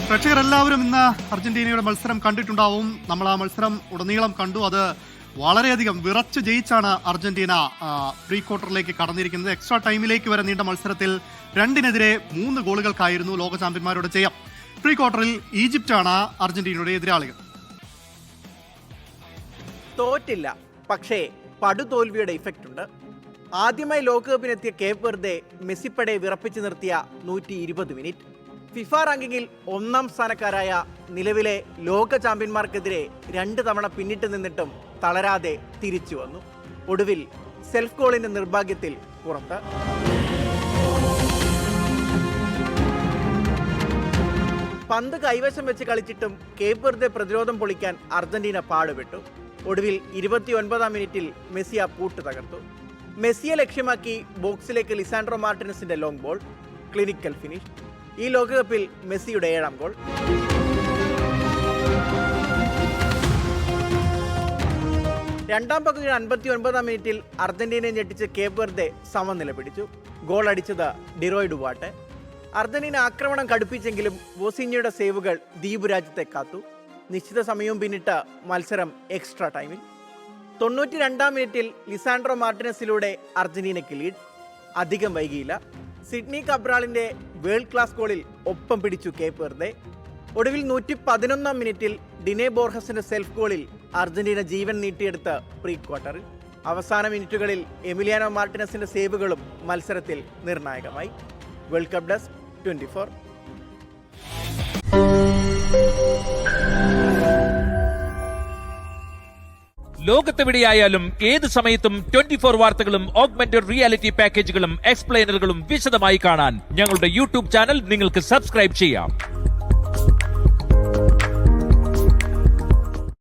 പ്രേക്ഷകരെല്ലാവരും ഇന്ന് അർജന്റീനയുടെ മത്സരം കണ്ടിട്ടുണ്ടാവും. നമ്മൾ ആ മത്സരം ഉടനീളം കണ്ടു. അത് വളരെയധികം വിറച്ച് ജയിച്ചാണ് അർജന്റീന പ്രീ ക്വാർട്ടറിലേക്ക് കടന്നിരിക്കുന്നത്. എക്സ്ട്രാ ടൈമിലേക്ക് വരെ നീണ്ട മത്സരത്തിൽ 2-നെതിരെ 3 ഗോളുകൾക്കായിരുന്നു ലോക ചാമ്പ്യന്മാരുടെ ജയം. പ്രീ ക്വാർട്ടറിൽ ഈജിപ്റ്റാണ് അർജന്റീനയുടെ എതിരാളികൾ. തോറ്റില്ല, പക്ഷേ പടുതോൽവിയുടെ ഇഫക്റ്റ് ഉണ്ട്. ആദ്യമായി ലോകകപ്പിനെത്തിയ കേപ്പ് വെർദെ മെസ്സിപ്പടെ വിറപ്പിച്ചു നിർത്തിയ 120 മിനിറ്റ്. ഫിഫ റാങ്കിങ്ങിൽ 1ാം സ്ഥാനക്കാരായ നിലവിലെ ലോക ചാമ്പ്യന്മാർക്കെതിരെ 2 തവണ പിന്നിട്ട് നിന്നിട്ടും തളരാതെ തിരിച്ചു വന്നു. ഒടുവിൽ സെൽഫ് ഗോളിന്റെ നിർഭാഗ്യത്തിൽ പുറത്ത്. പന്ത് കൈവശം വെച്ച് കളിച്ചിട്ടും കേപ്പ് വെർദെ പ്രതിരോധം പൊളിക്കാൻ അർജന്റീന പാടുപെട്ടു. ഒടുവിൽ 29ാം മിനിറ്റിൽ മെസ്സി ആ പൂട്ട് തകർത്തു. മെസ്സിയെ ലക്ഷ്യമാക്കി ബോക്സിലേക്ക് ലിസാൻഡ്രോ മാർട്ടിനസിന്റെ ലോങ് ബോൾ, ക്ലിനിക്കൽ ഫിനിഷ്. ഈ ലോകകപ്പിൽ മെസ്സിയുടെ 7ാം ഗോൾ. രണ്ടാം പകുതി 59ാം മിനിറ്റിൽ അർജന്റീനയെ ഞെട്ടിച്ച് കേപ്പ് വെർദെ സമനില പിടിച്ചു. ഗോൾ അടിച്ചത് ഡിറോയ് ഡുവാട്ടെ. അർജന്റീന ആക്രമണം കടുപ്പിച്ചെങ്കിലും വോസിഞ്ഞയുടെ സേവുകൾ ദ്വീപ് രാജ്യത്തെ കാത്തു. നിശ്ചിത സമയവും പിന്നിട്ട് മത്സരം എക്സ്ട്രാ ടൈമിൽ. 92ാം മിനിറ്റിൽ ലിസാൻഡ്രോ മാർട്ടിനസിലൂടെ അർജന്റീനയ്ക്ക് ലീഡ്. അധികം വൈകിയില്ല. സിഡ്നി കബ്രാളിന്റെ വേൾഡ് ക്ലാസ് ഗോളിൽ ഒപ്പം പിടിച്ചു കേപ്പ് വെർദെ. ഒടുവിൽ 111ാം മിനിറ്റിൽ ഡിനെ ബോർഹസിന്റെ സെൽഫ് ഗോളിൽ അർജന്റീന ജീവൻ നീട്ടിയെടുത്ത് പ്രീ ക്വാർട്ടറിൽ. അവസാന മിനിറ്റുകളിൽ എമിലിയാനോ മാർട്ടിനസിന്റെ സേവുകളും മത്സരത്തിൽ നിർണായകമായി. World cup desk 24. ലോകത്തെവിടെയായാലും ഏത് സമയത്തും 24 വാർത്തകളും ഓഗ്മെന്റഡ് റിയാലിറ്റി പാക്കേജുകളും എക്സ്പ്ലെയിനറുകളും വിശദമായി കാണാൻ ഞങ്ങളുടെ യൂട്യൂബ് ചാനൽ നിങ്ങൾക്ക് സബ്സ്ക്രൈബ് ചെയ്യാം.